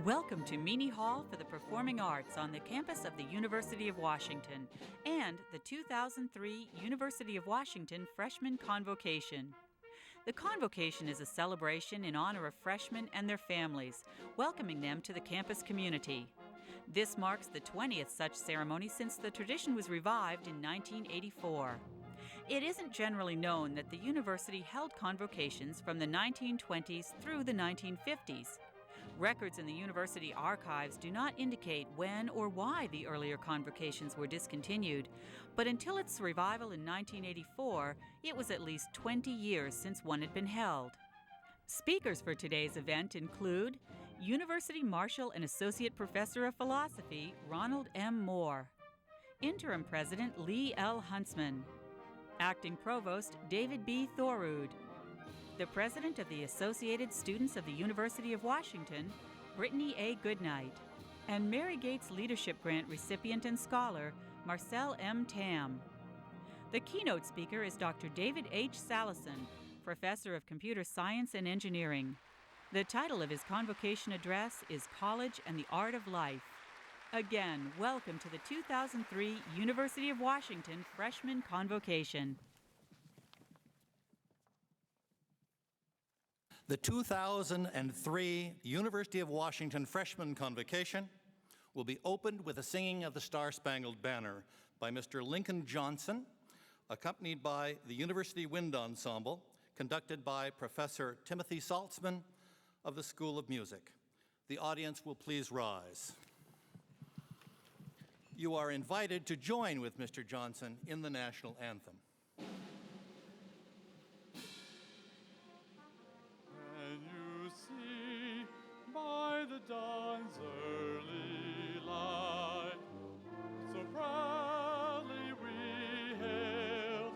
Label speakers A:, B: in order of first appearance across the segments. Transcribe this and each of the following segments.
A: Welcome to Meany Hall for the Performing Arts on the campus of the University of Washington and the 2003 University of Washington Freshman Convocation. The Convocation is a celebration in honor of freshmen and their families, welcoming them to the campus community. This marks the 20th such ceremony since the tradition was revived in 1984. It isn't generally known that the university held convocations from the 1920s through the 1950s. Records in the university archives do not indicate when or why the earlier convocations were discontinued, but until its revival in 1984, it was at least 20 years since one had been held. Speakers for today's event include University Marshal and Associate Professor of Philosophy Ronald M. Moore, Interim President Lee L. Huntsman, Acting Provost David B. Thorud, the President of the Associated Students of the University of Washington, Brittany A. Goodnight, and Mary Gates Leadership Grant recipient and scholar, Marcel M. Tam. The keynote speaker is Dr. David H. Salison, Professor of Computer Science and Engineering. The title of his convocation address is College and the Art of Life. Again, welcome to the 2003 University of Washington Freshman Convocation.
B: The 2003 University of Washington Freshman Convocation will be opened with a singing of the Star-Spangled Banner by Mr. Lincoln Johnson, accompanied by the University Wind Ensemble, conducted by Professor Timothy Saltzman of the School of Music. The audience will please rise. You are invited to join with Mr. Johnson in the national anthem.
C: By the dawn's early light, so proudly we hailed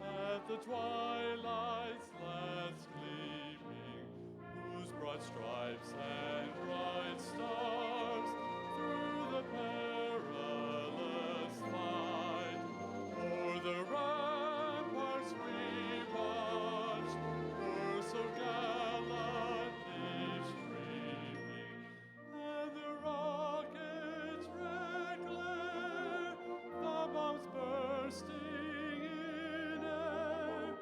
C: at the twilight's last gleaming, whose broad stripes and bright stars through the perilous fight, o'er the ramparts we watched, were so gallant. Bursting in air,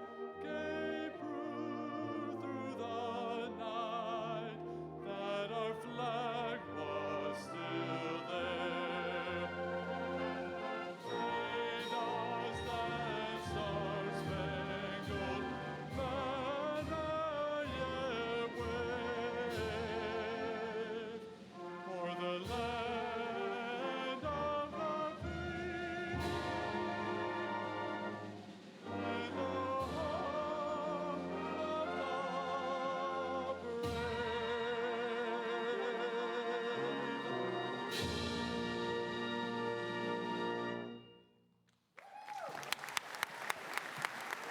C: gave proof through the night that our flag was still there. Made us that star-spangled banner yet wave, for the land of the free.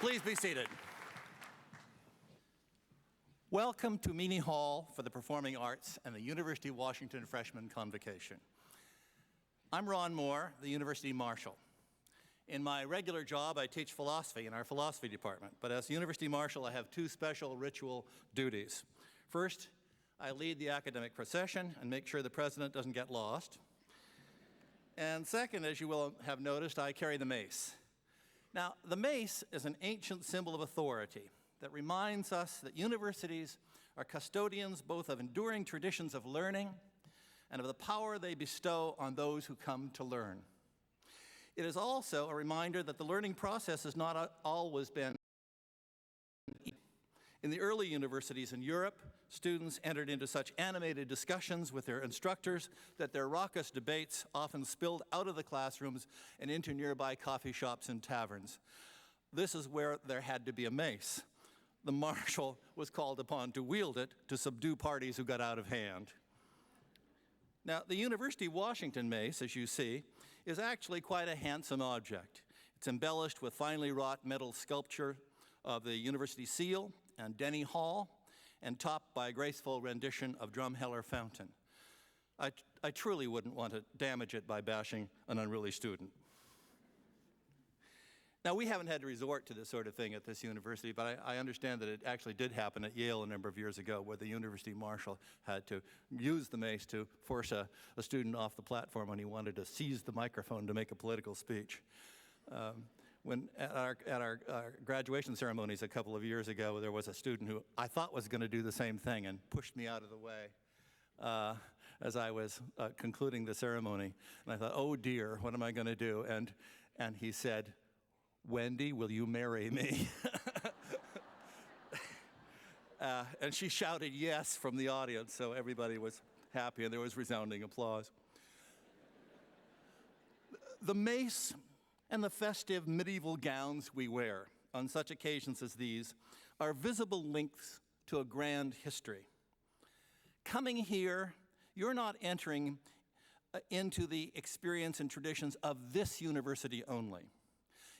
B: Please be seated. Welcome to Meany Hall for the Performing Arts and the University of Washington Freshman Convocation. I'm Ron Moore, the University Marshal. In my regular job, I teach philosophy in our philosophy department, but as University Marshal, I have two special ritual duties. First, I lead the academic procession and make sure the president doesn't get lost. And second, as you will have noticed, I carry the mace. Now, the mace is an ancient symbol of authority that reminds us that universities are custodians both of enduring traditions of learning and of the power they bestow on those who come to learn. It is also a reminder that the learning process has not always been easy. In the early universities in Europe, students entered into such animated discussions with their instructors that their raucous debates often spilled out of the classrooms and into nearby coffee shops and taverns. This is where there had to be a mace. The marshal was called upon to wield it to subdue parties who got out of hand. Now, the University of Washington mace, as you see, is actually quite a handsome object. It's embellished with finely wrought metal sculpture of the university seal and Denny Hall, and topped by a graceful rendition of Drumheller Fountain. I truly wouldn't want to damage it by bashing an unruly student. Now, we haven't had to resort to this sort of thing at this university, but I understand that it actually did happen at Yale a number of years ago, where the university marshal had to use the mace to force a student off the platform when he wanted to seize the microphone to make a political speech. When at our graduation ceremonies a couple of years ago, there was a student who I thought was going to do the same thing and pushed me out of the way as I was concluding the ceremony. And I thought, oh dear, what am I going to do? And he said, "Wendy, will you marry me?" And she shouted yes from the audience, so everybody was happy and there was resounding applause. The mace and the festive medieval gowns we wear on such occasions as these are visible links to a grand history. Coming here, you're not entering into the experience and traditions of this university only.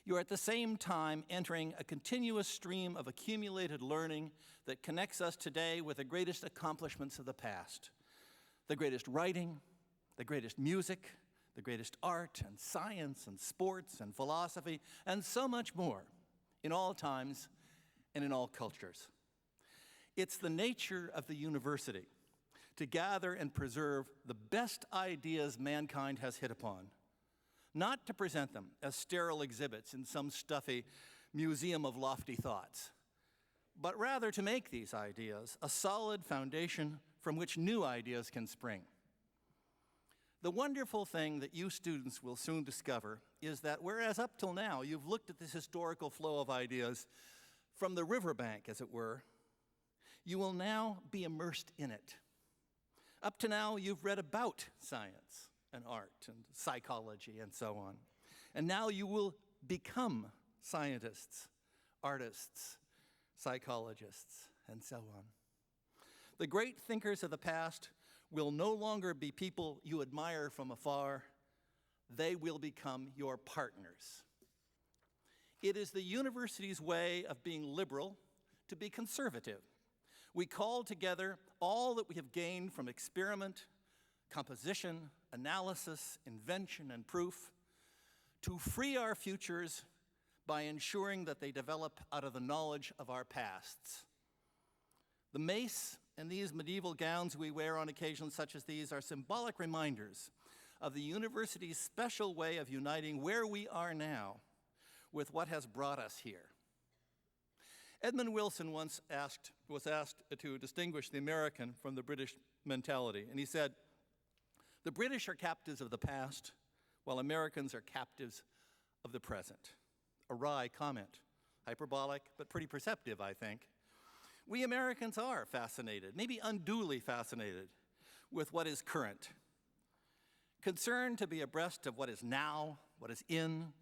B: You're at the same time entering a continuous stream of accumulated learning that connects us today with the greatest accomplishments of the past. The greatest writing, the greatest music, the greatest art and science and sports and philosophy, and so much more in all times and in all cultures. It's the nature of the university to gather and preserve the best ideas mankind has hit upon, not to present them as sterile exhibits in some stuffy museum of lofty thoughts, but rather to make these ideas a solid foundation from which new ideas can spring. The wonderful thing that you students will soon discover is that whereas up till now you've looked at this historical flow of ideas from the riverbank, as it were, you will now be immersed in it. Up to now, you've read about science and art and psychology and so on. And now you will become scientists, artists, psychologists, and so on. The great thinkers of the past will no longer be people you admire from afar. They will become your partners. It is the university's way of being liberal to be conservative. We call together all that we have gained from experiment, composition, analysis, invention, and proof to free our futures by ensuring that they develop out of the knowledge of our pasts. The mace and these medieval gowns we wear on occasions such as these are symbolic reminders of the university's special way of uniting where we are now with what has brought us here. Edmund Wilson once was asked to distinguish the American from the British mentality, and he said, "The British are captives of the past, while Americans are captives of the present." A wry comment, hyperbolic, but pretty perceptive, I think. We Americans are fascinated, maybe unduly fascinated, with what is current. Concerned to be abreast of what is now, what is in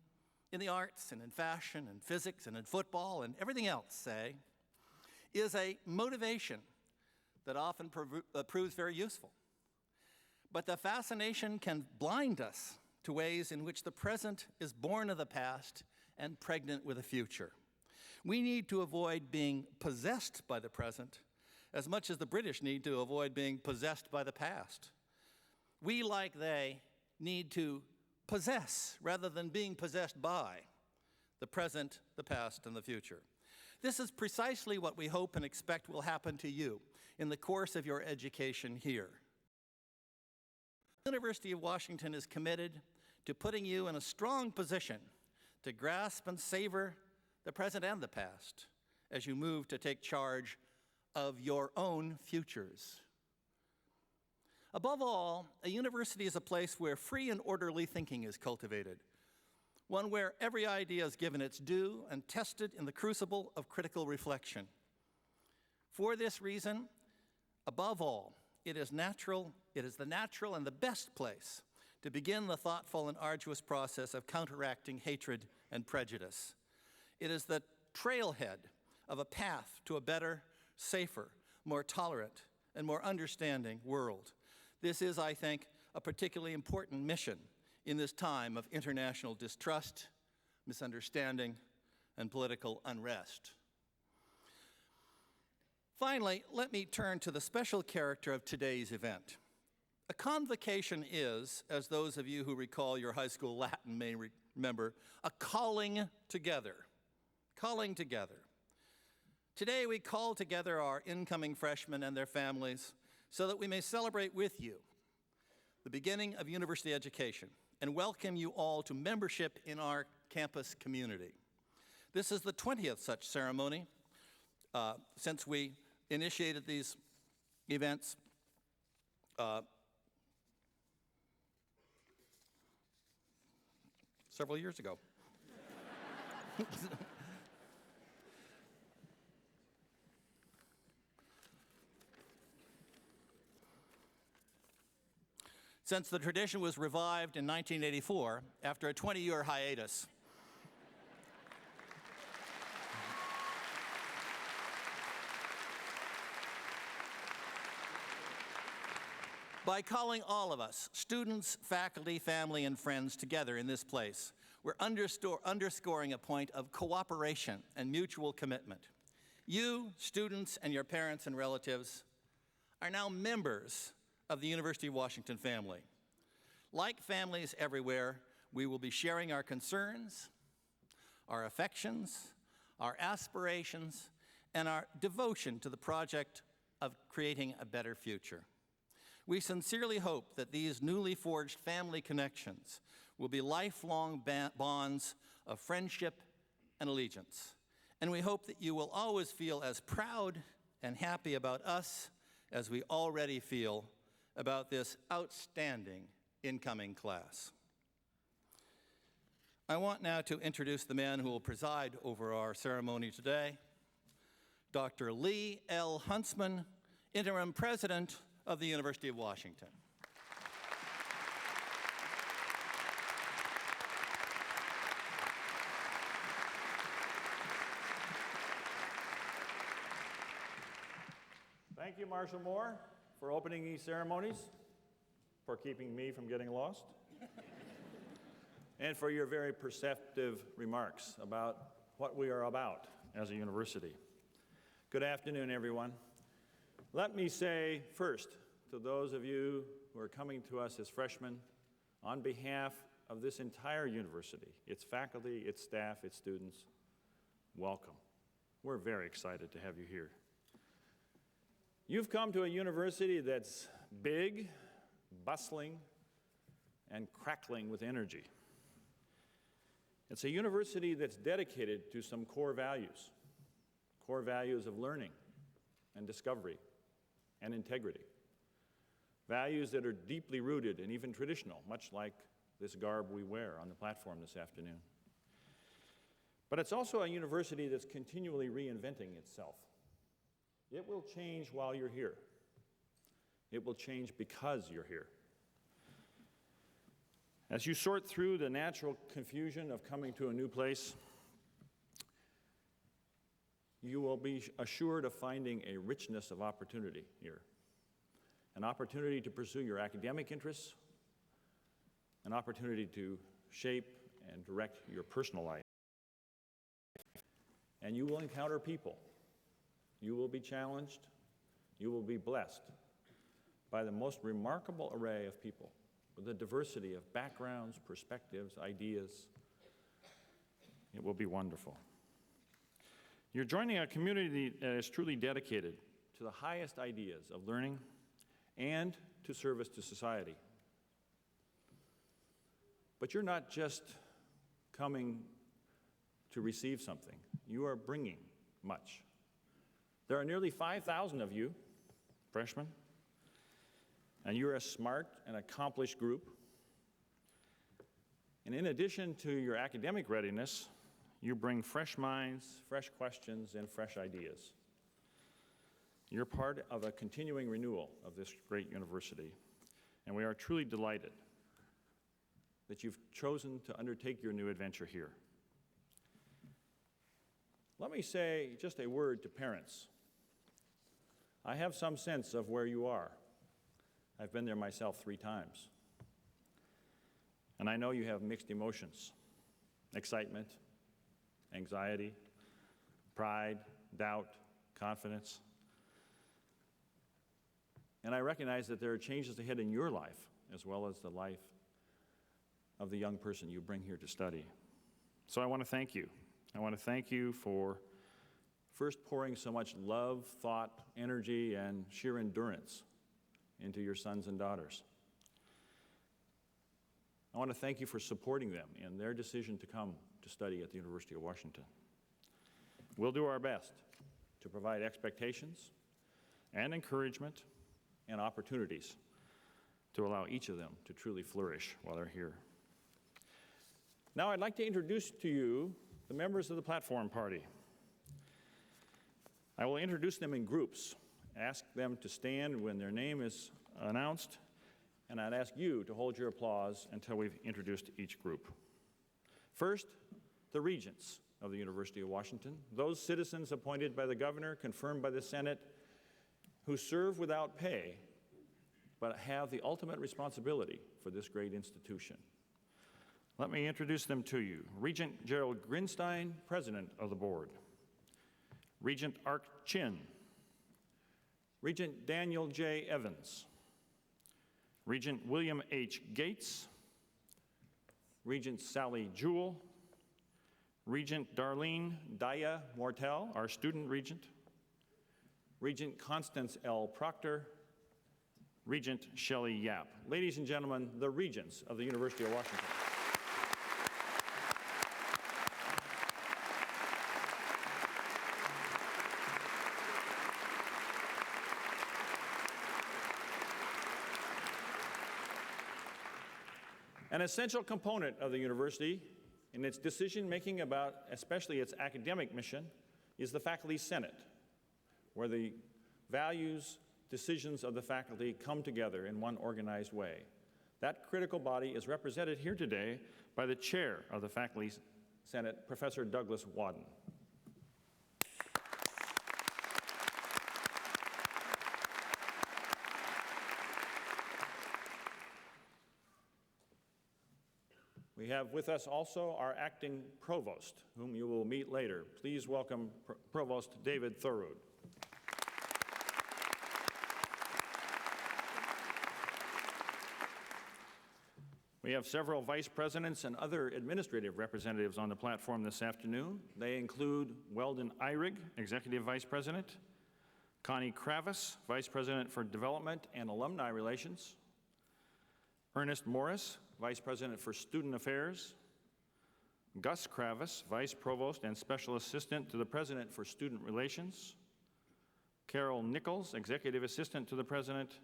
B: the arts and in fashion and physics and in football and everything else, say, is a motivation that often proves very useful. But the fascination can blind us to ways in which the present is born of the past and pregnant with a future. We need to avoid being possessed by the present as much as the British need to avoid being possessed by the past. We, like they, need to possess rather than being possessed by the present, the past, and the future. This is precisely what we hope and expect will happen to you in the course of your education here. The University of Washington is committed to putting you in a strong position to grasp and savor the present and the past as you move to take charge of your own futures. Above all, a university is a place where free and orderly thinking is cultivated, one where every idea is given its due and tested in the crucible of critical reflection. For this reason, above all, it is the natural and the best place to begin the thoughtful and arduous process of counteracting hatred and prejudice. It is the trailhead of a path to a better, safer, more tolerant, and more understanding world. This is, I think, a particularly important mission in this time of international distrust, misunderstanding, and political unrest. Finally, let me turn to the special character of today's event. A convocation is, as those of you who recall your high school Latin may remember, a calling together. Calling together. Today we call together our incoming freshmen and their families so that we may celebrate with you the beginning of university education and welcome you all to membership in our campus community. This is the 20th such ceremony since we initiated these events several years ago. Since the tradition was revived in 1984 after a 20-year hiatus. By calling all of us, students, faculty, family, and friends together in this place, we're underscoring a point of cooperation and mutual commitment. You, students, and your parents and relatives are now members of the University of Washington family. Like families everywhere, we will be sharing our concerns, our affections, our aspirations, and our devotion to the project of creating a better future. We sincerely hope that these newly forged family connections will be lifelong bonds of friendship and allegiance. And we hope that you will always feel as proud and happy about us as we already feel about this outstanding incoming class. I want now to introduce the man who will preside over our ceremony today, Dr. Lee L. Huntsman, Interim President of the University of Washington.
D: Thank you, Marshall Moore, for opening these ceremonies, for keeping me from getting lost, and for your very perceptive remarks about what we are about as a university. Good afternoon, everyone. Let me say first to those of you who are coming to us as freshmen, on behalf of this entire university, its faculty, its staff, its students, welcome. We're very excited to have you here. You've come to a university that's big, bustling, and crackling with energy. It's a university that's dedicated to some core values of learning and discovery and integrity, values that are deeply rooted and even traditional, much like this garb we wear on the platform this afternoon. But it's also a university that's continually reinventing itself. It will change while you're here. It will change because you're here. As you sort through the natural confusion of coming to a new place, you will be assured of finding a richness of opportunity here. An opportunity to pursue your academic interests, an opportunity to shape and direct your personal life. And you will encounter people. You will be challenged. You will be blessed by the most remarkable array of people with a diversity of backgrounds, perspectives, ideas. It will be wonderful. You're joining a community that is truly dedicated to the highest ideas of learning and to service to society. But you're not just coming to receive something. You are bringing much. There are nearly 5,000 of you, freshmen, and you're a smart and accomplished group. And in addition to your academic readiness, you bring fresh minds, fresh questions, and fresh ideas. You're part of a continuing renewal of this great university, and we are truly delighted that you've chosen to undertake your new adventure here. Let me say just a word to parents. I have some sense of where you are. I've been there myself 3 times. And I know you have mixed emotions: excitement, anxiety, pride, doubt, confidence. And I recognize that there are changes ahead in your life, as well as the life of the young person you bring here to study. So I want to thank you. I want to thank you for first pouring so much love, thought, energy, and sheer endurance into your sons and daughters. I want to thank you for supporting them in their decision to come to study at the University of Washington. We'll do our best to provide expectations and encouragement and opportunities to allow each of them to truly flourish while they're here. Now I'd like to introduce to you the members of the platform party. I will introduce them in groups, ask them to stand when their name is announced, and I'd ask you to hold your applause until we've introduced each group. First, the regents of the University of Washington, those citizens appointed by the governor, confirmed by the Senate, who serve without pay, but have the ultimate responsibility for this great institution. Let me introduce them to you. Regent Gerald Grinstein, President of the Board. Regent Ark Chin. Regent Daniel J. Evans. Regent William H. Gates. Regent Sally Jewell. Regent Darlene Daya Mortel, our student regent. Regent Constance L. Proctor. Regent Shelley Yap. Ladies and gentlemen, the regents of the University of Washington. An essential component of the university in its decision-making about especially its academic mission is the Faculty Senate, where the values, decisions of the faculty come together in one organized way. That critical body is represented here today by the chair of the Faculty Senate, Professor Douglas Wadden. We have with us also our acting provost, whom you will meet later. Please welcome Provost David Thurud. We have several vice presidents and other administrative representatives on the platform this afternoon. They include Weldon Eyrig, Executive Vice President, Connie Kravis, Vice President for Development and Alumni Relations, Ernest Morris, Vice President for Student Affairs, Gus Kravis, Vice Provost and Special Assistant to the President for Student Relations, Carol Nichols, Executive Assistant to the President,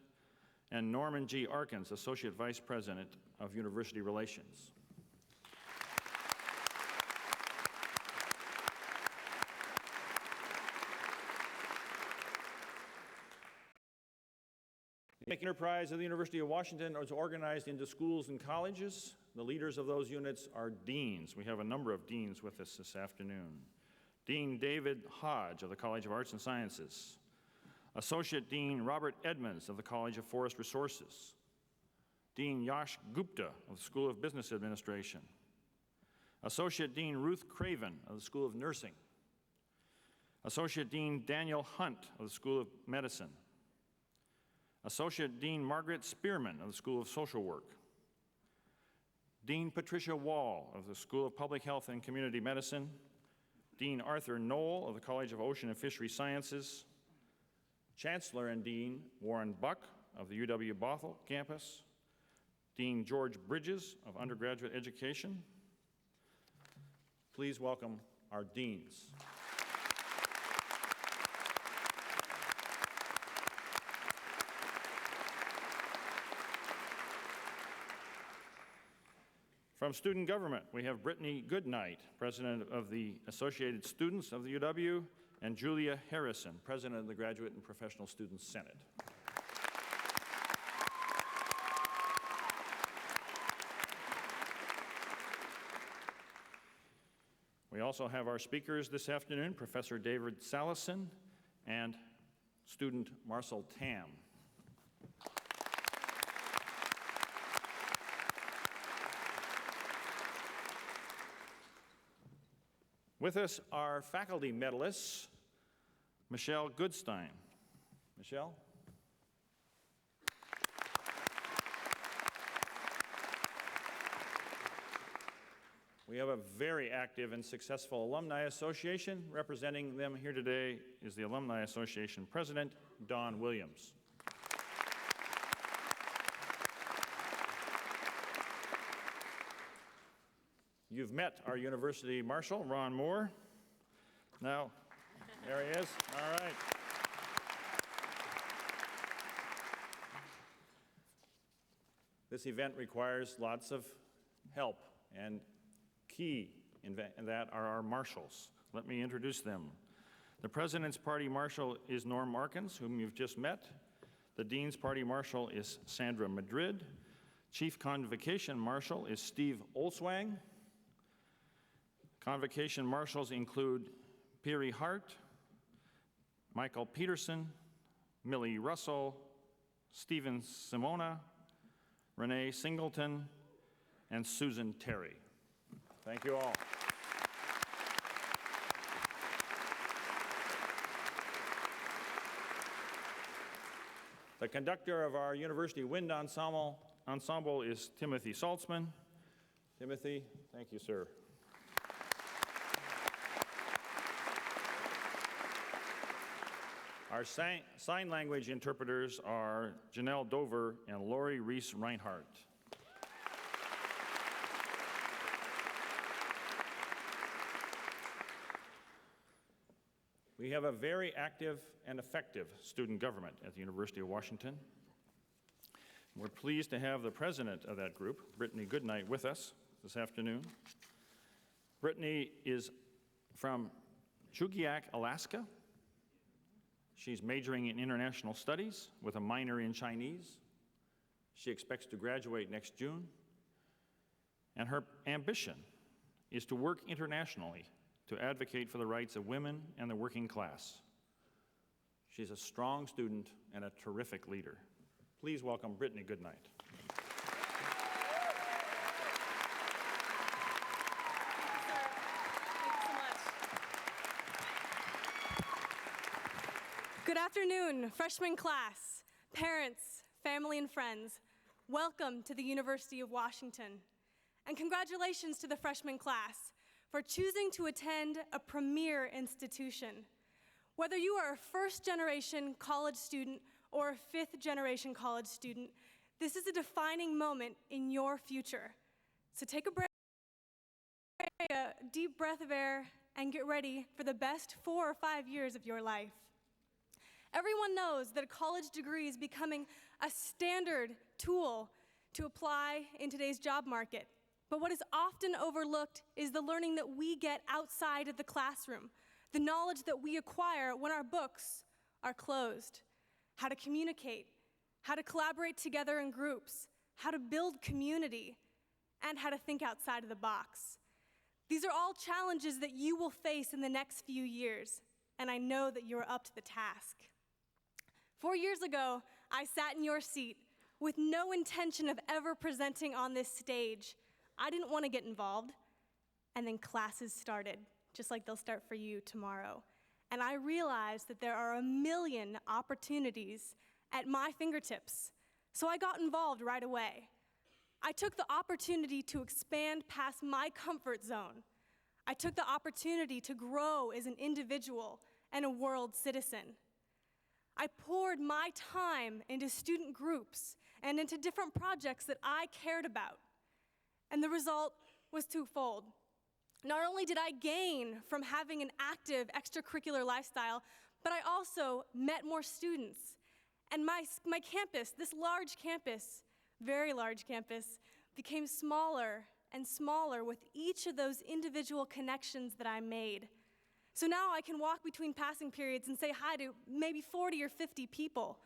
D: and Norman G. Arkins, Associate Vice President of University Relations. The enterprise of the University of Washington is organized into schools and colleges. The leaders of those units are deans. We have a number of deans with us this afternoon. Dean David Hodge of the College of Arts and Sciences. Associate Dean Robert Edmonds of the College of Forest Resources. Dean Yash Gupta of the School of Business Administration. Associate Dean Ruth Craven of the School of Nursing. Associate Dean Daniel Hunt of the School of Medicine. Associate Dean Margaret Spearman of the School of Social Work. Dean Patricia Wall of the School of Public Health and Community Medicine. Dean Arthur Knoll of the College of Ocean and Fishery Sciences. Chancellor and Dean Warren Buck of the UW-Bothell campus. Dean George Bridges of Undergraduate Education. Please welcome our deans. From student government, we have Brittany Goodnight, President of the Associated Students of the UW, and Julia Harrison, President of the Graduate and Professional Students Senate. We also have our speakers this afternoon, Professor David Salison and student Marcel Tam. With us are faculty medalists, Michelle Goodstein. Michelle? We have a very active and successful Alumni Association. Representing them here today is the Alumni Association President, Don Williams. You've met our University Marshal, Ron Moore. Now, there he is. All right. This event requires lots of help, and key in that are our marshals. Let me introduce them. The President's Party Marshal is Norm Markins, whom you've just met. The Dean's Party Marshal is Sandra Madrid. Chief Convocation Marshal is Steve Olswang. Convocation Marshals include Piri Hart, Michael Peterson, Millie Russell, Stephen Simona, Renee Singleton, and Susan Terry. Thank you all. The conductor of our University Wind Ensemble is Timothy Saltzman. Timothy, thank you, sir. Our sign language interpreters are Janelle Dover and Lori Reese Reinhardt. We have a very active and effective student government at the University of Washington. We're pleased to have the president of that group, Brittany Goodnight, with us this afternoon. Brittany is from Chugiak, Alaska. She's majoring in international studies with a minor in Chinese. She expects to graduate next June. And her ambition is to work internationally to advocate for the rights of women and the working class. She's a strong student and a terrific leader. Please welcome Brittany Goodnight.
E: Good afternoon, freshman class, parents, family, and friends. Welcome to the University of Washington. And congratulations to the freshman class for choosing to attend a premier institution. Whether you are a first-generation college student or a fifth-generation college student, this is a defining moment in your future. So take a deep breath of air and get ready for the best 4 or 5 years of your life. Everyone knows that a college degree is becoming a standard tool to apply in today's job market. But what is often overlooked is the learning that we get outside of the classroom, the knowledge that we acquire when our books are closed, how to communicate, how to collaborate together in groups, how to build community, and how to think outside of the box. These are all challenges that you will face in the next few years, and I know that you're up to the task. 4 years ago, I sat in your seat with no intention of ever presenting on this stage. I didn't want to get involved. And then classes started, just like they'll start for you tomorrow. And I realized that there are a million opportunities at my fingertips. So I got involved right away. I took the opportunity to expand past my comfort zone. I took the opportunity to grow as an individual and a world citizen. I poured my time into student groups and into different projects that I cared about. And the result was twofold. Not only did I gain from having an active extracurricular lifestyle, but I also met more students. And my campus, this large campus, very large campus, became smaller and smaller with each of those individual connections that I made. So now I can walk between passing periods and say hi to maybe 40 or 50 people.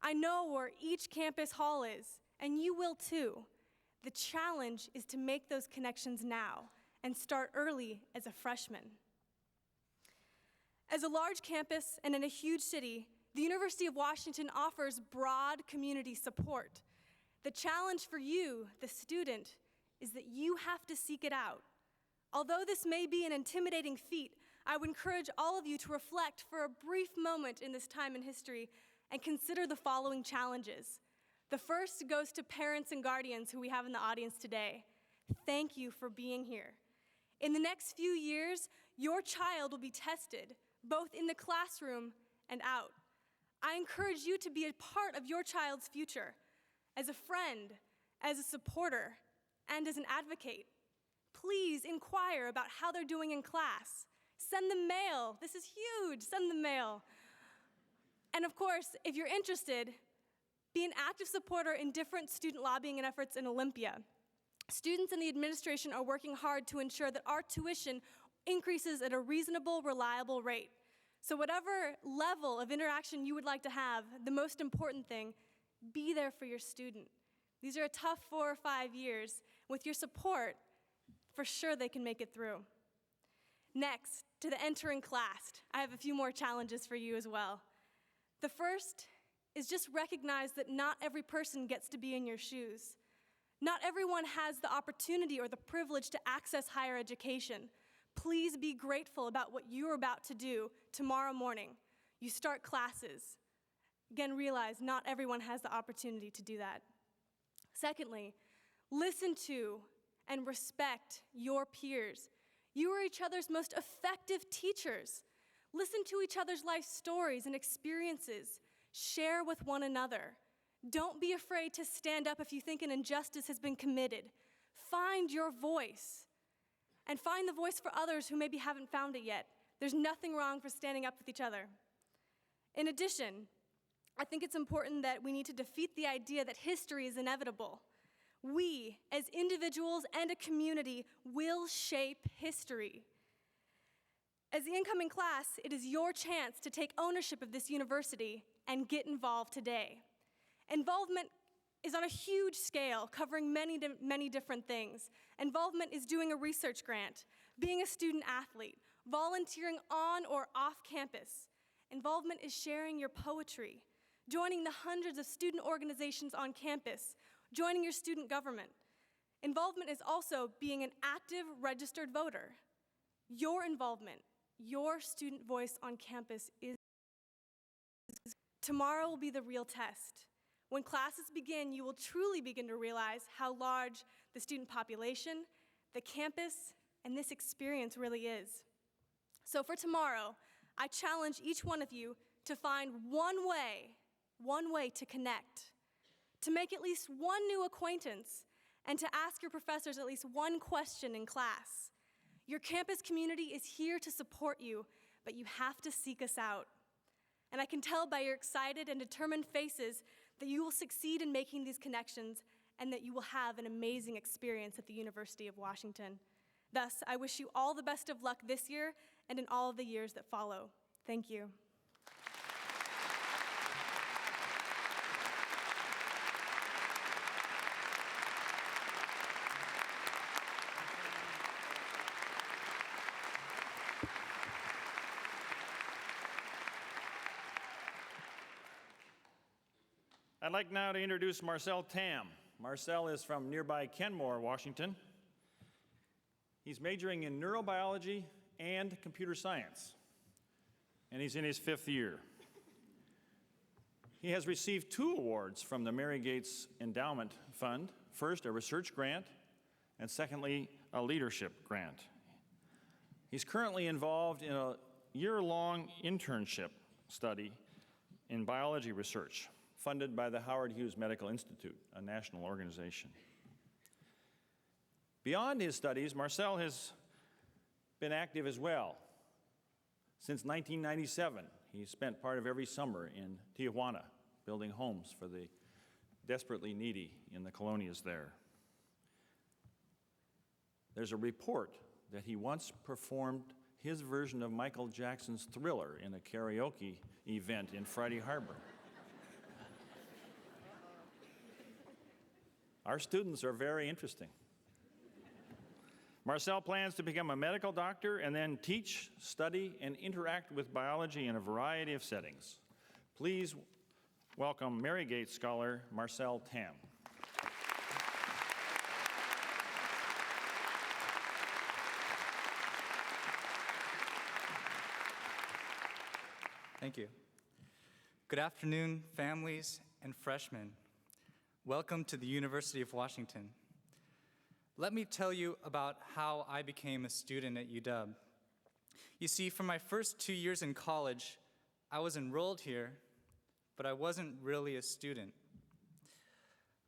E: I know where each campus hall is, and you will too. The challenge is to make those connections now and start early as a freshman. As a large campus and in a huge city, the University of Washington offers broad community support. The challenge for you, the student, is that you have to seek it out. Although this may be an intimidating feat, I would encourage all of you to reflect for a brief moment in this time in history and consider the following challenges. The first goes to parents and guardians who we have in the audience today. thank you for being here. In the next few years, your child will be tested, both in the classroom and out. I encourage you to be a part of your child's future, as a friend, as a supporter, and as an advocate. Please inquire about how they're doing in class. Send them mail. This is huge. Send them mail. And of course, if you're interested, be an active supporter in different student lobbying and efforts in Olympia. Students and the administration are working hard to ensure that our tuition increases at a reasonable, reliable rate. So whatever level of interaction you would like to have, the most important thing, be there for your student. These are a tough 4 or 5 years. With your support, for sure they can make it through. Next, to the entering class, I have a few more challenges for you as well. The first is just recognize that not every person gets to be in your shoes. Not everyone has the opportunity or the privilege to access higher education. Please be grateful about what you're about to do tomorrow morning. You start classes. Again, realize not everyone has the opportunity to do that. Secondly, listen to and respect your peers. You are each other's most effective teachers. Listen to each other's life stories and experiences. Share with one another. Don't be afraid to stand up if you think an injustice has been committed. Find your voice. And find the voice for others who maybe haven't found it yet. There's nothing wrong for standing up with each other. In addition, I think it's important that we need to defeat the idea that history is inevitable. We, as individuals and a community, will shape history. As the incoming class, it is your chance to take ownership of this university and get involved today. Involvement is on a huge scale, covering many different things. Involvement is doing a research grant, being a student athlete, volunteering on or off campus. Involvement is sharing your poetry, joining the hundreds of student organizations on campus, joining your student government. Involvement is also being an active registered voter. Your involvement, your student voice on campus is. Tomorrow will be the real test. When classes begin, you will truly begin to realize how large the student population, the campus, and this experience really is. So for tomorrow, I challenge each one of you to find one way to connect, to make at least one new acquaintance, and to ask your professors at least one question in class. Your campus community is here to support you, but you have to seek us out. And I can tell by your excited and determined faces that you will succeed in making these connections and that you will have an amazing experience at the University of Washington. Thus, I wish you all the best of luck this year and in all of the years that follow. Thank you.
D: I'd like now to introduce Marcel Tam. Marcel is from nearby Kenmore, Washington. He's majoring in neurobiology and computer science, and he's in his 5th year. He has received 2 awards from the Mary Gates Endowment Fund. First, a research grant, and secondly, a leadership grant. He's currently involved in a year-long internship study in biology research, funded by the Howard Hughes Medical Institute, a national organization. Beyond his studies, Marcel has been active as well. Since 1997, he spent part of every summer in Tijuana, building homes for the desperately needy in the colonias there. There's a report that he once performed his version of Michael Jackson's Thriller in a karaoke event in Friday Harbor. Our students are very interesting. Marcel plans to become a medical doctor and then teach, study, and interact with biology in a variety of settings. Please welcome Mary Gates scholar Marcel Tam.
F: Thank you. Good afternoon, families and freshmen. Welcome to the University of Washington. let me tell you about how I became a student at UW. You see, for my first 2 years in college, I was enrolled here, but I wasn't really a student.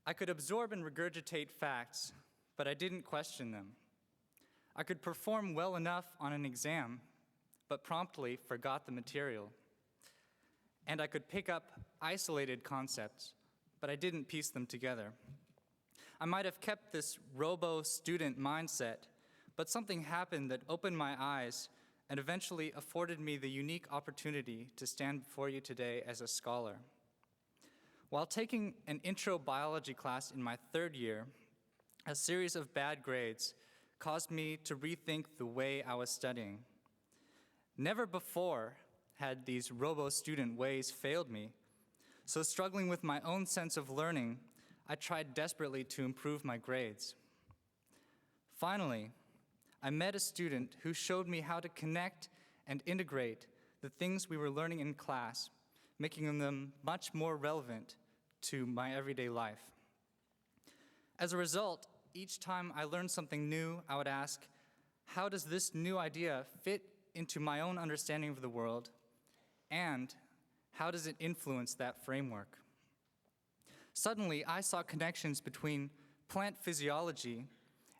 F: I could absorb and regurgitate facts, but I didn't question them. I could perform well enough on an exam, but promptly forgot the material. And I could pick up isolated concepts, but I didn't piece them together. I might have kept this robo-student mindset, but something happened that opened my eyes and eventually afforded me the unique opportunity to stand before you today as a scholar. While taking an intro biology class in my 3rd year, a series of bad grades caused me to rethink the way I was studying. Never before had these robo-student ways failed me, so struggling with my own sense of learning, I tried desperately to improve my grades. Finally, I met a student who showed me how to connect and integrate the things we were learning in class, making them much more relevant to my everyday life. As a result, each time I learned something new, I would ask, how does this new idea fit into my own understanding of the world, and how does it influence that framework? Suddenly, I saw connections between plant physiology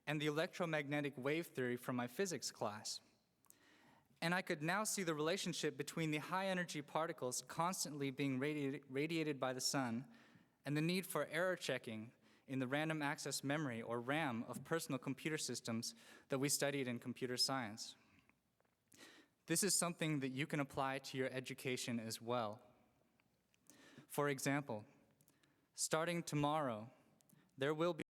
F: and the electromagnetic wave theory from my physics class. And I could now see the relationship between the high-energy particles constantly being radiated by the sun and the need for error checking in the random access memory, or RAM, of personal computer systems that we studied in computer science. This is something that you can apply to your education as well. For example, starting tomorrow, there will be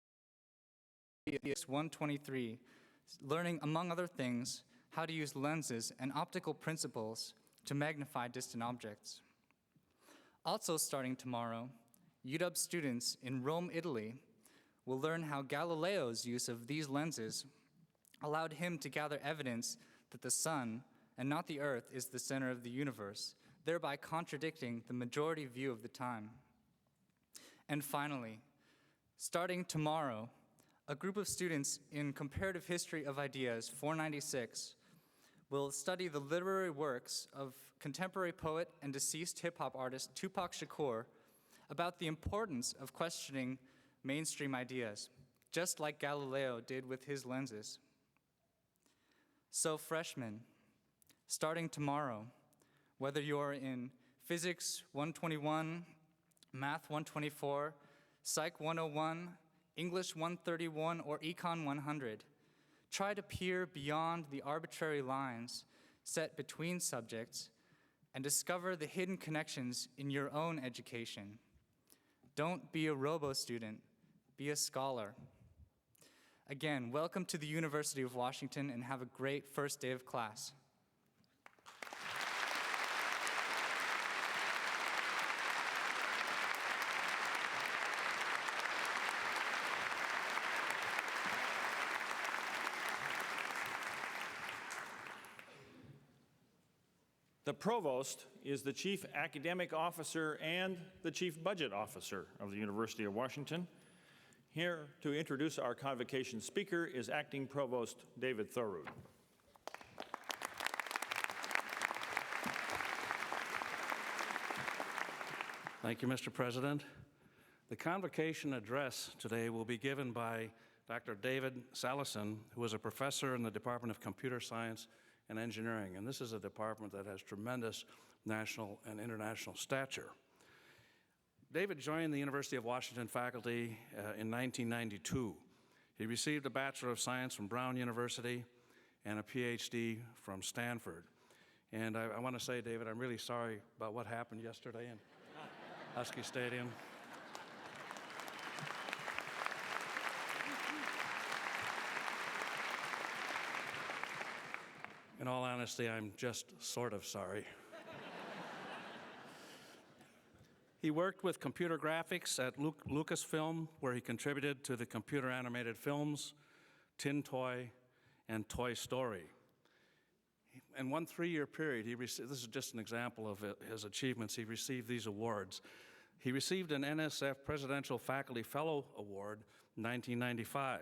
F: 123 learning, among other things, how to use lenses and optical principles to magnify distant objects. Also starting tomorrow, UW students in Rome, Italy, will learn how Galileo's use of these lenses allowed him to gather evidence that the sun, and not the earth, is the center of the universe, thereby contradicting the majority view of the time. And finally, starting tomorrow, a group of students in Comparative History of Ideas 496 will study the literary works of contemporary poet and deceased hip-hop artist Tupac Shakur about the importance of questioning mainstream ideas, just like Galileo did with his lenses. So freshmen, starting tomorrow, whether you're in Physics 121, Math 124, Psych 101, English 131, or Econ 100, try to peer beyond the arbitrary lines set between subjects and discover the hidden connections in your own education. Don't be a robo-student, be a scholar. Again, welcome to the University of Washington, and have a great first day of class.
D: The provost is the chief academic officer and the chief budget officer of the University of Washington. Here to introduce our convocation speaker is acting provost David Thorud.
G: Thank you, Mr. President. The convocation address today will be given by Dr. David Salison, who is a professor in the Department of Computer Science and Engineering, and this is a department that has tremendous national and international stature. David joined the University of Washington faculty in 1992. He received a Bachelor of Science from Brown University and a PhD from Stanford. And I want to say, David, I'm really sorry about what happened yesterday in Husky Stadium. In all honesty, I'm just sort of sorry. He worked with computer graphics at Lucasfilm, where he contributed to the computer animated films, Tin Toy, and Toy Story. In one 3-year period, this is just an example of his achievements, he received these awards. He received an NSF Presidential Faculty Fellow Award in 1995.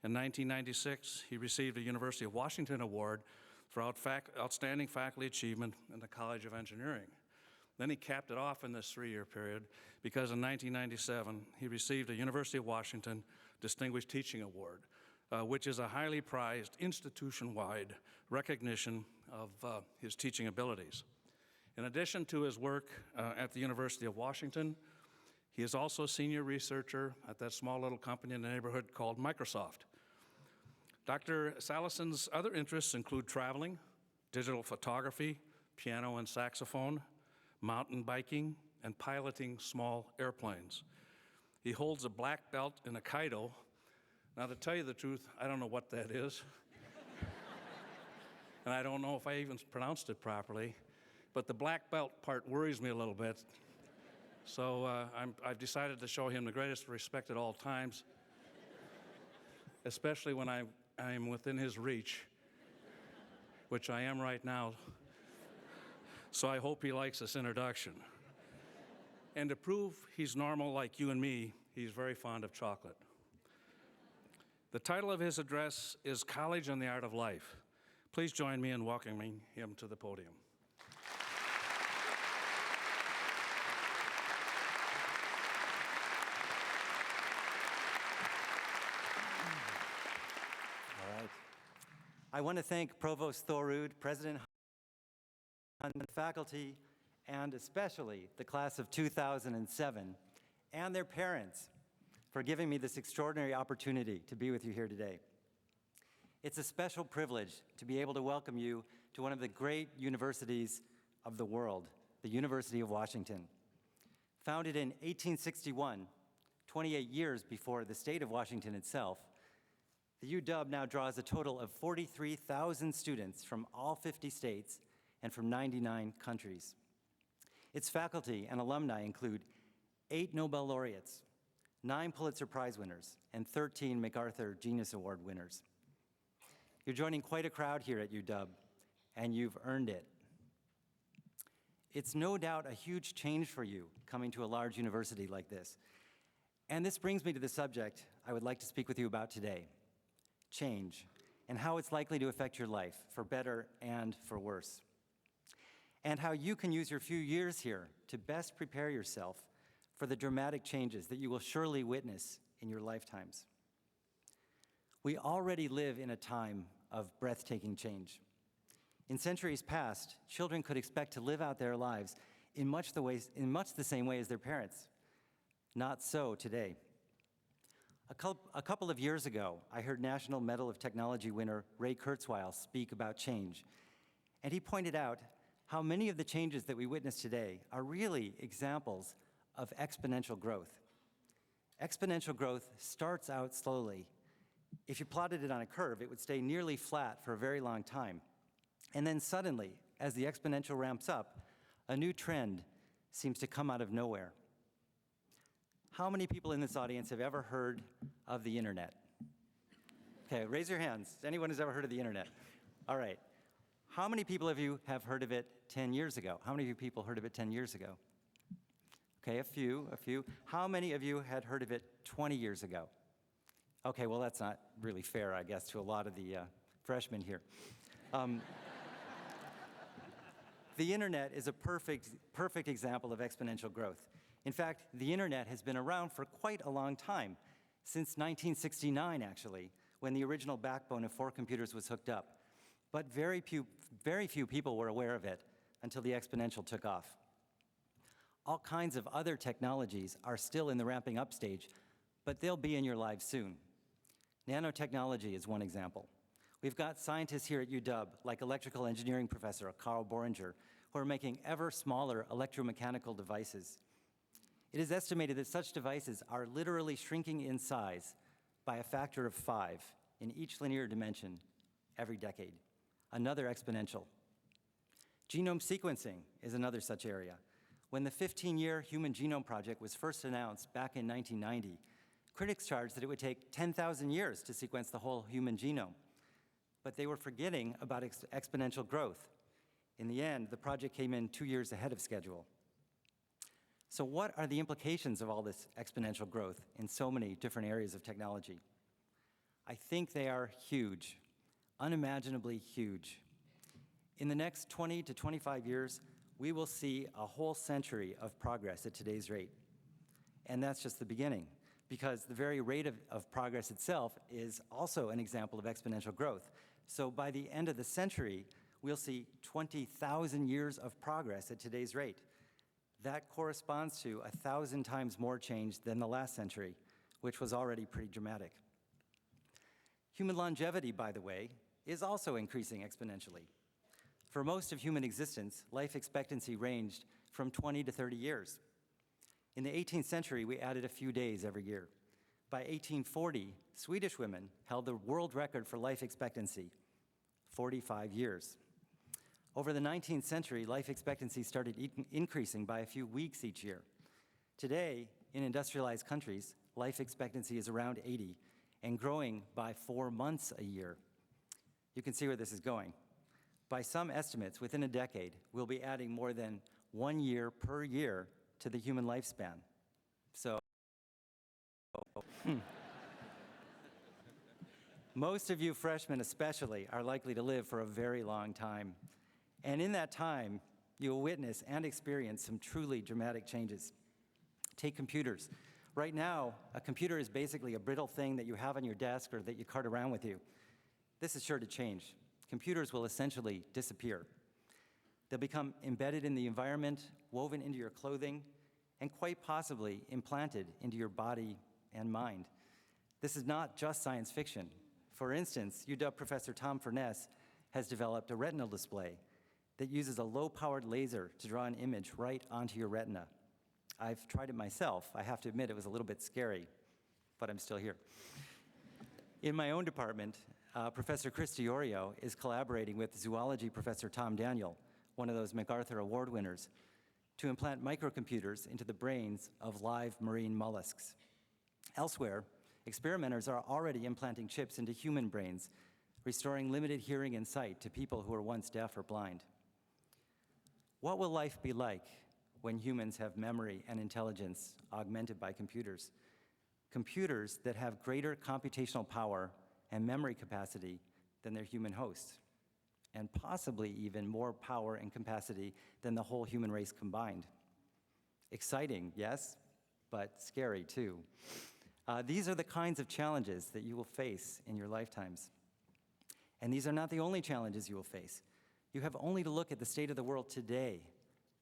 G: In 1996, he received a University of Washington Award for outstanding faculty achievement in the College of Engineering. Then he capped it off in this 3-year period because in 1997, he received a University of Washington Distinguished Teaching Award, which is a highly prized institution-wide recognition of his teaching abilities. In addition to his work at the University of Washington, he is also a senior researcher at that small little company in the neighborhood called Microsoft. Dr. Salison's other interests include traveling, digital photography, piano and saxophone, mountain biking, and piloting small airplanes. He holds a black belt in Aikido. Now, to tell you the truth, I don't know what that is. And I don't know if I even pronounced it properly, but the black belt part worries me a little bit. So I've decided to show him the greatest respect at all times, especially when I'm within his reach, which I am right now. So I hope he likes this introduction. And to prove he's normal like you and me, he's very fond of chocolate. The title of his address is College and the Art of Life. Please join me in welcoming him to the podium.
H: All right. I want to thank Provost Thorud, President Hunt, the faculty, and especially the class of 2007 and their parents for giving me this extraordinary opportunity to be with you here today. It's a special privilege to be able to welcome you to one of the great universities of the world, the University of Washington. Founded in 1861, 28 years before the state of Washington itself, the UW now draws a total of 43,000 students from all 50 states and from 99 countries. Its faculty and alumni include 8 Nobel laureates, 9 Pulitzer Prize winners, and 13 MacArthur Genius Award winners. You're joining quite a crowd here at UW, and you've earned it. It's no doubt a huge change for you coming to a large university like this. And this brings me to the subject I would like to speak with you about today, change, and how it's likely to affect your life, for better and for worse. And how you can use your few years here to best prepare yourself for the dramatic changes that you will surely witness in your lifetimes. We already live in a time of breathtaking change. In centuries past, children could expect to live out their lives in much the same way as their parents. Not so today. A couple of years ago, I heard National Medal of Technology winner Ray Kurzweil speak about change, and he pointed out how many of the changes that we witness today are really examples of exponential growth. Exponential growth starts out slowly. If you plotted it on a curve, it would stay nearly flat for a very long time. And then suddenly, as the exponential ramps up, a new trend seems to come out of nowhere. How many people in this audience have ever heard of the internet? Okay, raise your hands. Anyone who's ever heard of the internet? All right. How many people of you have heard of it 10 years ago? How many of you people heard of it 10 years ago? Okay, a few. How many of you had heard of it 20 years ago? Okay, well, that's not really fair, I guess, to a lot of the freshmen here. The internet is a perfect example of exponential growth. In fact, the internet has been around for quite a long time, since 1969, actually, when the original backbone of 4 computers was hooked up. But very few people were aware of it until the exponential took off. All kinds of other technologies are still in the ramping up stage, but they'll be in your lives soon. Nanotechnology is one example. We've got scientists here at UW, like electrical engineering professor Carl Boehringer, who are making ever smaller electromechanical devices. It is estimated that such devices are literally shrinking in size by a factor of 5 in each linear dimension every decade. Another exponential. Genome sequencing is another such area. When the 15-year Human Genome Project was first announced back in 1990, critics charged that it would take 10,000 years to sequence the whole human genome. But they were forgetting about exponential growth. In the end, the project came in 2 years ahead of schedule. So what are the implications of all this exponential growth in so many different areas of technology? I think they are huge, unimaginably huge. In the next 20 to 25 years, we will see a whole century of progress at today's rate. And that's just the beginning, because the very rate of progress itself is also an example of exponential growth. So by the end of the century, we'll see 20,000 years of progress at today's rate. That corresponds to 1,000 times more change than the last century, which was already pretty dramatic. Human longevity, by the way, is also increasing exponentially. For most of human existence, life expectancy ranged from 20 to 30 years. In the 18th century, we added a few days every year. By 1840, Swedish women held the world record for life expectancy, 45 years. Over the 19th century, life expectancy started increasing by a few weeks each year. Today, in industrialized countries, life expectancy is around 80 and growing by 4 months a year. You can see where this is going. By some estimates, within a decade, we'll be adding more than 1 year per year to the human lifespan. So, most of you freshmen especially are likely to live for a very long time. And in that time, you'll witness and experience some truly dramatic changes. Take computers. Right now, a computer is basically a brittle thing that you have on your desk or that you cart around with you. This is sure to change. Computers will essentially disappear. They'll become embedded in the environment, woven into your clothing, and quite possibly implanted into your body and mind. This is not just science fiction. For instance, UW professor Tom Furness has developed a retinal display that uses a low-powered laser to draw an image right onto your retina. I've tried it myself. I have to admit it was a little bit scary, but I'm still here. In my own department, Professor Chris Diorio is collaborating with zoology professor Tom Daniel, one of those MacArthur Award winners, to implant microcomputers into the brains of live marine mollusks. Elsewhere, experimenters are already implanting chips into human brains, restoring limited hearing and sight to people who were once deaf or blind. What will life be like when humans have memory and intelligence augmented by computers? Computers that have greater computational power and memory capacity than their human hosts, and possibly even more power and capacity than the whole human race combined. Exciting, yes, but scary too. These are the kinds of challenges that you will face in your lifetimes. And these are not the only challenges you will face. You have only to look at the state of the world today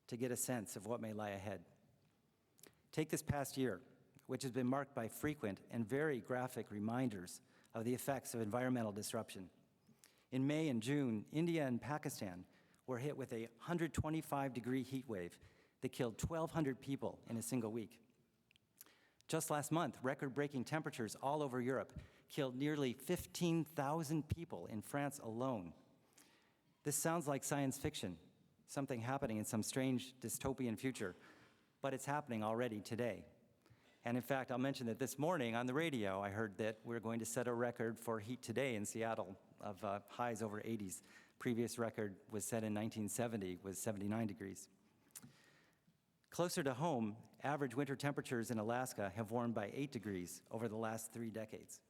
H: to get a sense of what may lie ahead. Take this past year, which has been marked by frequent and very graphic reminders of the effects of environmental disruption. In May and June, India and Pakistan were hit with a 125-degree heat wave that killed 1,200 people in a single week. Just last month, record-breaking temperatures all over Europe killed nearly 15,000 people in France alone. This sounds like science fiction, something happening in some strange dystopian future, but it's happening already today. And in fact, I'll mention that this morning on the radio, I heard that we're going to set a record for heat today in Seattle of highs over 80s. Previous record was set in 1970, was 79 degrees. Closer to home, average winter temperatures in Alaska have warmed by 8 degrees over the last 3 decades.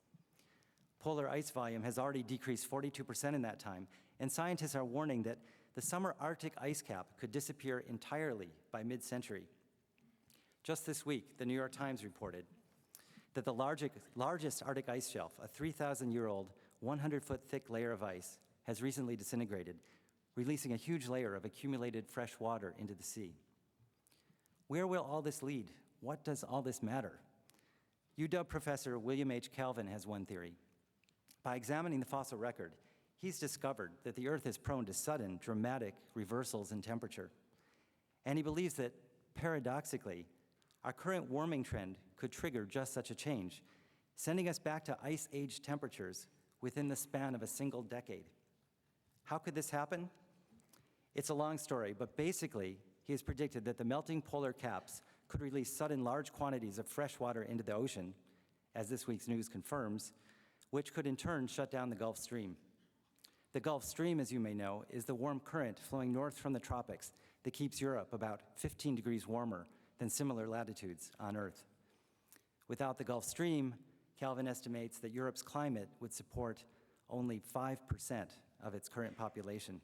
H: Polar ice volume has already decreased 42% in that time, and scientists are warning that the summer Arctic ice cap could disappear entirely by mid-century. Just this week, the New York Times reported that the largest Arctic ice shelf, a 3,000-year-old, 100-foot thick layer of ice, has recently disintegrated, releasing a huge layer of accumulated fresh water into the sea. Where will all this lead? What does all this matter? UW professor William H. Calvin has one theory. By examining the fossil record, he's discovered that the Earth is prone to sudden, dramatic reversals in temperature. And he believes that, paradoxically, our current warming trend could trigger just such a change, sending us back to ice age temperatures within the span of a single decade. How could this happen? It's a long story, but basically, he has predicted that the melting polar caps could release sudden large quantities of fresh water into the ocean, as this week's news confirms, which could in turn shut down the Gulf Stream. The Gulf Stream, as you may know, is the warm current flowing north from the tropics that keeps Europe about 15 degrees warmer than similar latitudes on Earth. Without the Gulf Stream, Calvin estimates that Europe's climate would support only 5% of its current population.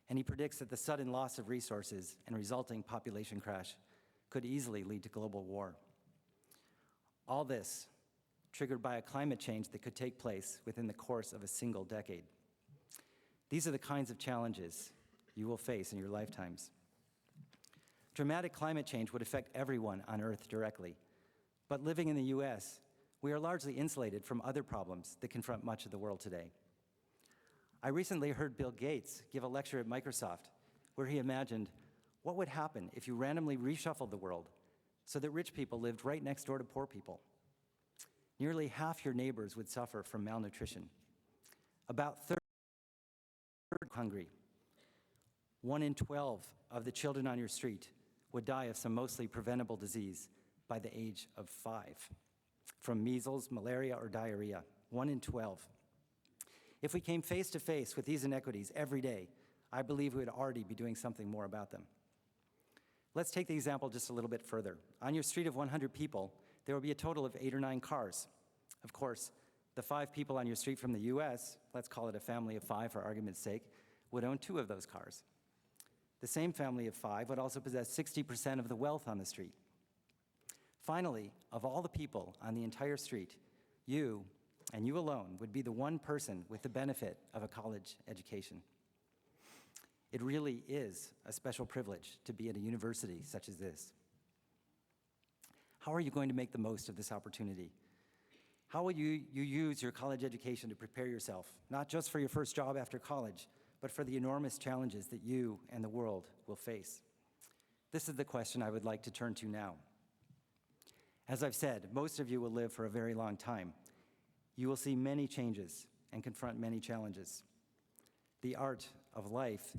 H: And he predicts that the sudden loss of resources and resulting population crash could easily lead to global war. All this triggered by a climate change that could take place within the course of a single decade. These are the kinds of challenges you will face in your lifetimes. Dramatic climate change would affect everyone on Earth directly, but living in the US, we are largely insulated from other problems that confront much of the world today. I recently heard Bill Gates give a lecture at Microsoft where he imagined what would happen if you randomly reshuffled the world so that rich people lived right next door to poor people. Nearly half your neighbors would suffer from malnutrition. About 30 hungry. 1 in 12 of the children on your street would die of some mostly preventable disease by the age of 5, from measles, malaria, or diarrhea. 1 in 12. If we came face to face with these inequities every day, I believe we would already be doing something more about them. Let's take the example just a little bit further. On your street of 100 people, there will be a total of 8 or 9 cars. Of course, the 5 people on your street from the US, let's call it a family of 5 for argument's sake, would own 2 of those cars. The same family of 5 would also possess 60% of the wealth on the street. Finally, of all the people on the entire street, you, and you alone, would be the one person with the benefit of a college education. It really is a special privilege to be at a university such as this. How are you going to make the most of this opportunity? How will you use your college education to prepare yourself, not just for your first job after college, but for the enormous challenges that you and the world will face? This is the question I would like to turn to now. As I've said, most of you will live for a very long time. You will see many changes and confront many challenges. The art of life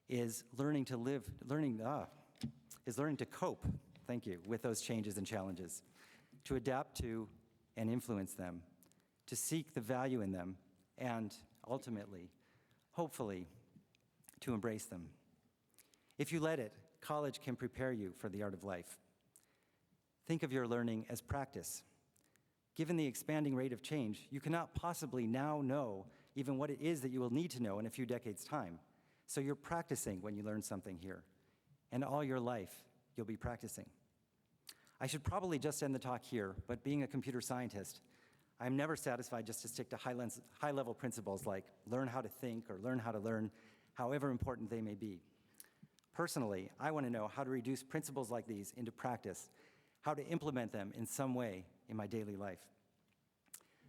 H: is learning to cope, thank you, with those changes and challenges, to adapt to and influence them, to seek the value in them, and ultimately, hopefully, to embrace them. If you let it, college can prepare you for the art of life. Think of your learning as practice. Given the expanding rate of change, you cannot possibly now know even what it is that you will need to know in a few decades' time. So you're practicing when you learn something here. And all your life, you'll be practicing. I should probably just end the talk here, but being a computer scientist, I'm never satisfied just to stick to high-level principles like learn how to think or learn how to learn, however important they may be. Personally, I want to know how to reduce principles like these into practice, how to implement them in some way in my daily life.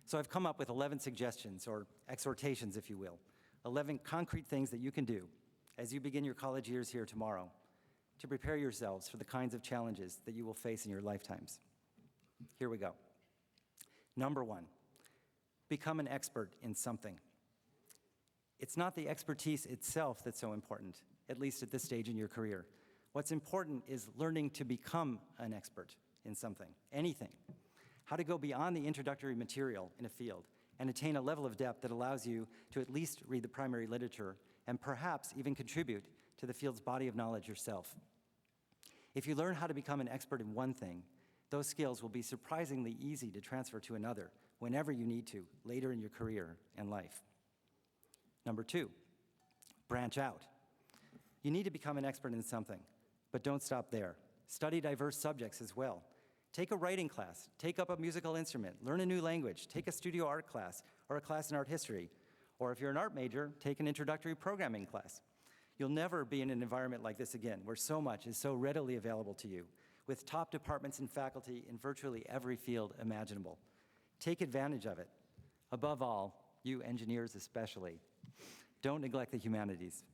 H: So I've come up with 11 suggestions, or exhortations, if you will, 11 concrete things that you can do as you begin your college years here tomorrow to prepare yourselves for the kinds of challenges that you will face in your lifetimes. Here we go. Number 1, become an expert in something. It's not the expertise itself that's so important, at least at this stage in your career. What's important is learning to become an expert in something, anything. How to go beyond the introductory material in a field and attain a level of depth that allows you to at least read the primary literature and perhaps even contribute to the field's body of knowledge yourself. If you learn how to become an expert in one thing, those skills will be surprisingly easy to transfer to another whenever you need to later in your career and life. Number 2, branch out. You need to become an expert in something, but don't stop there. Study diverse subjects as well. Take a writing class, take up a musical instrument, learn a new language, take a studio art class or a class in art history, or if you're an art major, take an introductory programming class. You'll never be in an environment like this again, where so much is so readily available to you, with top departments and faculty in virtually every field imaginable. Take advantage of it. Above all, you engineers especially, don't neglect the humanities.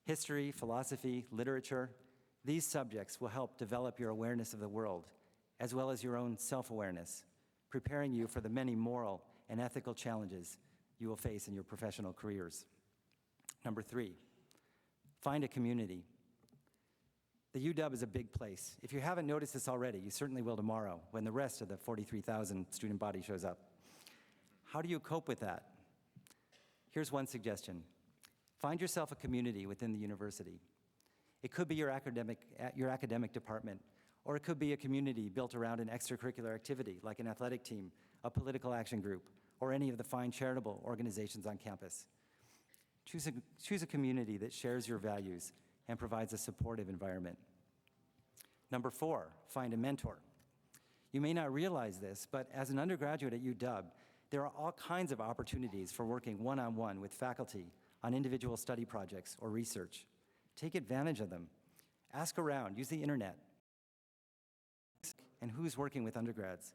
H: History, philosophy, literature, these subjects will help develop your awareness of the world, as well as your own self-awareness, preparing you for the many moral and ethical challenges you will face in your professional careers. Number 3, find a community. The UW is a big place. If you haven't noticed this already, you certainly will tomorrow when the rest of the 43,000 student body shows up. How do you cope with that? Here's one suggestion. Find yourself a community within the university. It could be your academic department, or it could be a community built around an extracurricular activity like an athletic team, a political action group, or any of the fine charitable organizations on campus. Choose a community that shares your values and provides a supportive environment. Number 4, find a mentor. You may not realize this, but as an undergraduate at UW, there are all kinds of opportunities for working one-on-one with faculty on individual study projects or research. Take advantage of them. Ask around, use the internet. And who's working with undergrads?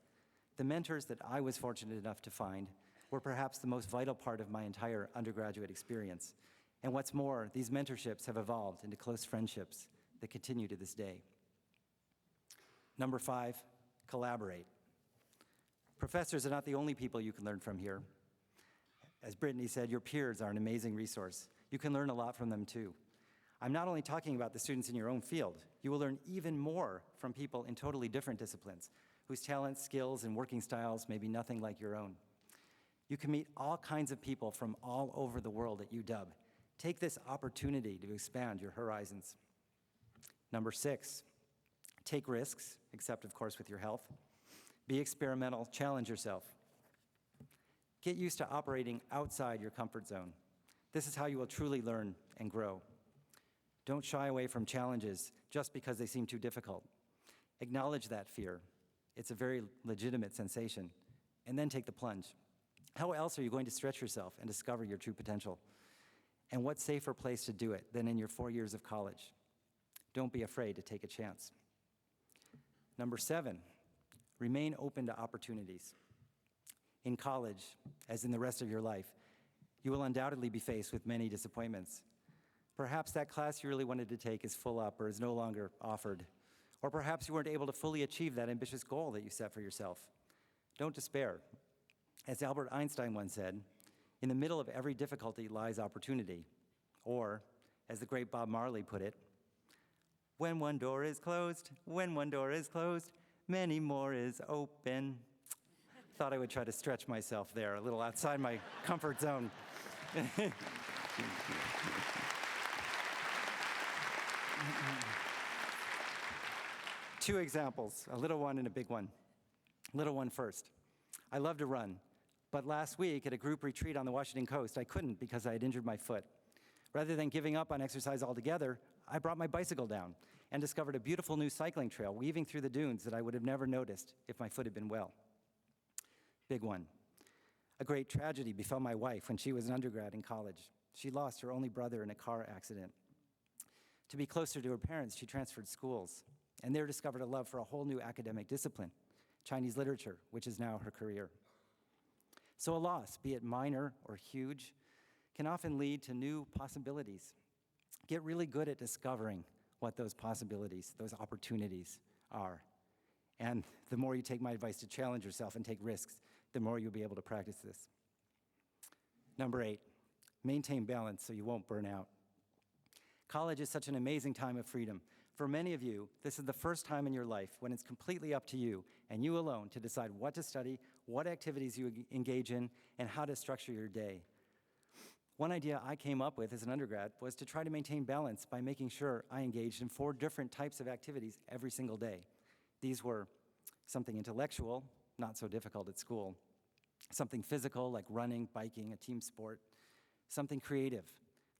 H: The mentors that I was fortunate enough to find were perhaps the most vital part of my entire undergraduate experience. And what's more, these mentorships have evolved into close friendships that continue to this day. Number 5, collaborate. Professors are not the only people you can learn from here. As Brittany said, your peers are an amazing resource. You can learn a lot from them too. I'm not only talking about the students in your own field. You will learn even more from people in totally different disciplines, whose talents, skills, and working styles may be nothing like your own. You can meet all kinds of people from all over the world at UW. Take this opportunity to expand your horizons. Number 6, take risks, except of course with your health. Be experimental, challenge yourself. Get used to operating outside your comfort zone. This is how you will truly learn and grow. Don't shy away from challenges just because they seem too difficult. Acknowledge that fear. It's a very legitimate sensation. And then take the plunge. How else are you going to stretch yourself and discover your true potential? And what safer place to do it than in your 4 years of college? Don't be afraid to take a chance. Number 7, remain open to opportunities. In college, as in the rest of your life, you will undoubtedly be faced with many disappointments. Perhaps that class you really wanted to take is full up or is no longer offered. Or perhaps you weren't able to fully achieve that ambitious goal that you set for yourself. Don't despair. As Albert Einstein once said, in the middle of every difficulty lies opportunity. Or, as the great Bob Marley put it, when one door is closed, many more is open. Thought I would try to stretch myself there, a little outside my comfort zone. 2 examples, a little one and a big one. Little one first. I love to run, but last week at a group retreat on the Washington coast, I couldn't because I had injured my foot. Rather than giving up on exercise altogether, I brought my bicycle down and discovered a beautiful new cycling trail weaving through the dunes that I would have never noticed if my foot had been well. Big one. A great tragedy befell my wife when she was an undergrad in college. She lost her only brother in a car accident. To be closer to her parents, she transferred schools, and there discovered a love for a whole new academic discipline, Chinese literature, which is now her career. So a loss, be it minor or huge, can often lead to new possibilities. Get really good at discovering what those possibilities, those opportunities are. And the more you take my advice to challenge yourself and take risks, the more you'll be able to practice this. Number 8, maintain balance so you won't burn out. College is such an amazing time of freedom. For many of you, this is the first time in your life when it's completely up to you and you alone to decide what to study, what activities you engage in, and how to structure your day. One idea I came up with as an undergrad was to try to maintain balance by making sure I engaged in 4 different types of activities every single day. These were something intellectual, not so difficult at school, something physical like running, biking, a team sport, something creative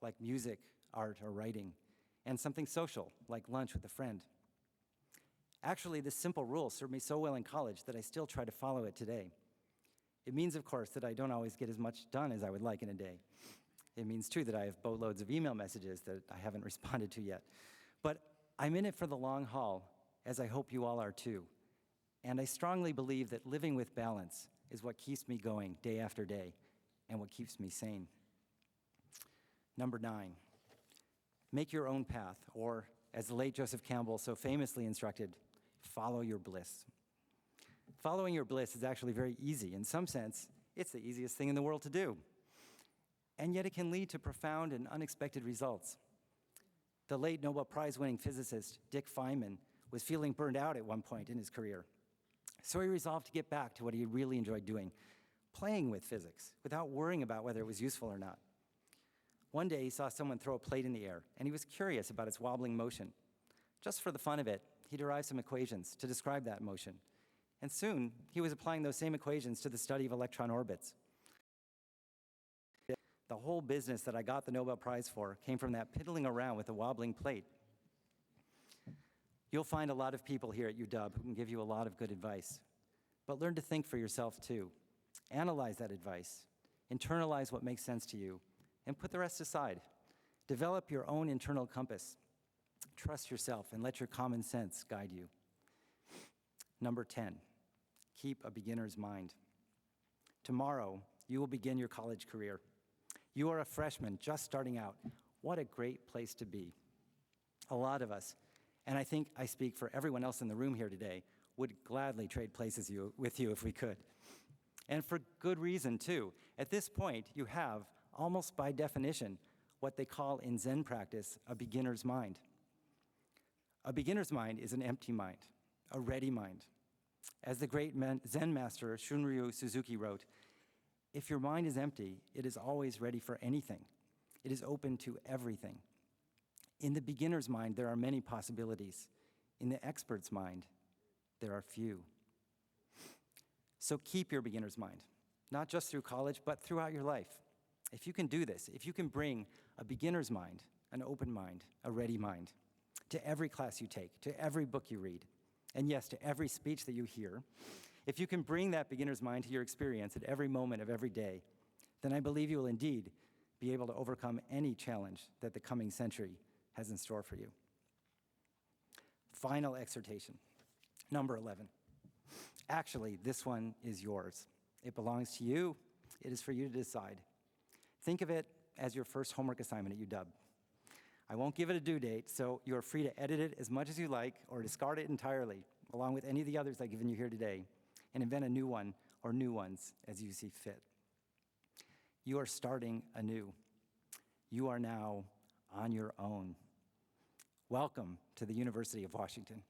H: like music, art, or writing, and something social like lunch with a friend. Actually, this simple rule served me so well in college that I still try to follow it today. It means, of course, that I don't always get as much done as I would like in a day. It means, too, that I have boatloads of email messages that I haven't responded to yet. But I'm in it for the long haul, as I hope you all are too. And I strongly believe that living with balance is what keeps me going day after day and what keeps me sane. Number 9, make your own path, or as the late Joseph Campbell so famously instructed, follow your bliss. Following your bliss is actually very easy. In some sense, it's the easiest thing in the world to do. And yet it can lead to profound and unexpected results. The late Nobel Prize-winning physicist Dick Feynman was feeling burned out at one point in his career. So he resolved to get back to what he really enjoyed doing, playing with physics without worrying about whether it was useful or not. One day he saw someone throw a plate in the air, and he was curious about its wobbling motion. Just for the fun of it, he derived some equations to describe that motion. And soon, he was applying those same equations to the study of electron orbits. The whole business that I got the Nobel Prize for came from that piddling around with a wobbling plate. You'll find a lot of people here at UW who can give you a lot of good advice. But learn to think for yourself, too. Analyze that advice. Internalize what makes sense to you. And put the rest aside. Develop your own internal compass. Trust yourself and let your common sense guide you. Number 10, keep a beginner's mind. Tomorrow, you will begin your college career. You are a freshman just starting out. What a great place to be. A lot of us, and I think I speak for everyone else in the room here today, would gladly trade places with you if we could. And for good reason, too. At this point, you have, almost by definition, what they call in Zen practice, a beginner's mind. A beginner's mind is an empty mind, a ready mind. As the great Zen master Shunryu Suzuki wrote, if your mind is empty, it is always ready for anything. It is open to everything. In the beginner's mind, there are many possibilities. In the expert's mind, there are few. So keep your beginner's mind, not just through college, but throughout your life. If you can do this, if you can bring a beginner's mind, an open mind, a ready mind, to every class you take, to every book you read, and yes, to every speech that you hear, if you can bring that beginner's mind to your experience at every moment of every day, then I believe you will indeed be able to overcome any challenge that the coming century has in store for you. Final exhortation, number 11. Actually, this one is yours. It belongs to you. It is for you to decide. Think of it as your first homework assignment at UW. I won't give it a due date, so you are free to edit it as much as you like or discard it entirely, along with any of the others I've given you here today, and invent a new one or new ones as you see fit. You are starting anew. You are now on your own. Welcome to the University of Washington.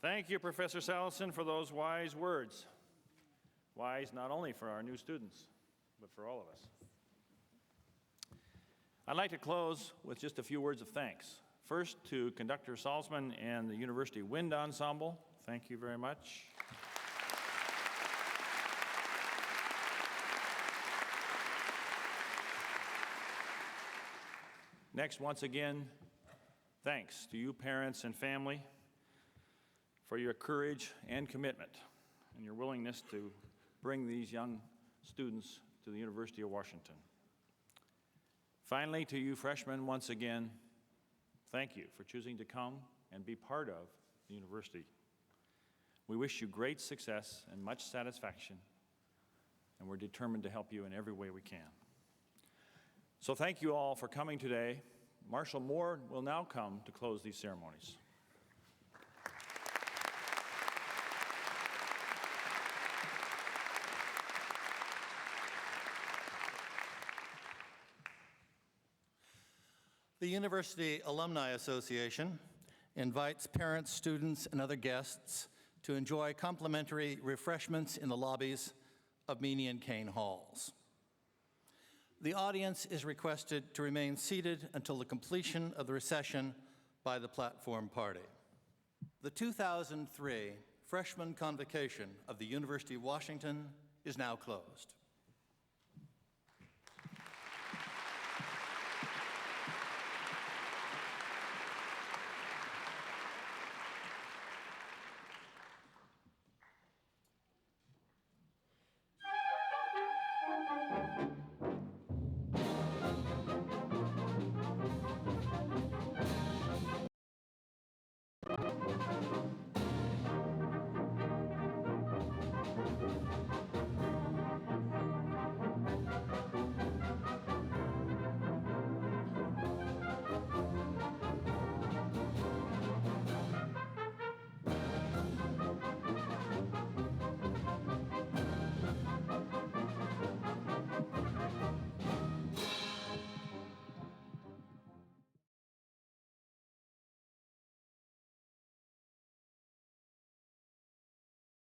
D: Thank you, Professor Salison, for those wise words. Wise not only for our new students, but for all of us. I'd like to close with just a few words of thanks. First, to Conductor Salzman and the University Wind Ensemble. Thank you very much. Next, once again, thanks to you parents and family for your courage and commitment and your willingness to bring these young students to the University of Washington. Finally, to you freshmen, once again, thank you for choosing to come and be part of the university. We wish you great success and much satisfaction, and we're determined to help you in every way we can. So thank you all for coming today. Marshall Moore will now come to close these ceremonies.
B: The University Alumni Association invites parents, students, and other guests to enjoy complimentary refreshments in the lobbies of Meany and Kane halls. The audience is requested to remain seated until the completion of the recession by the platform party. The 2003 Freshman Convocation of the University of Washington is now closed.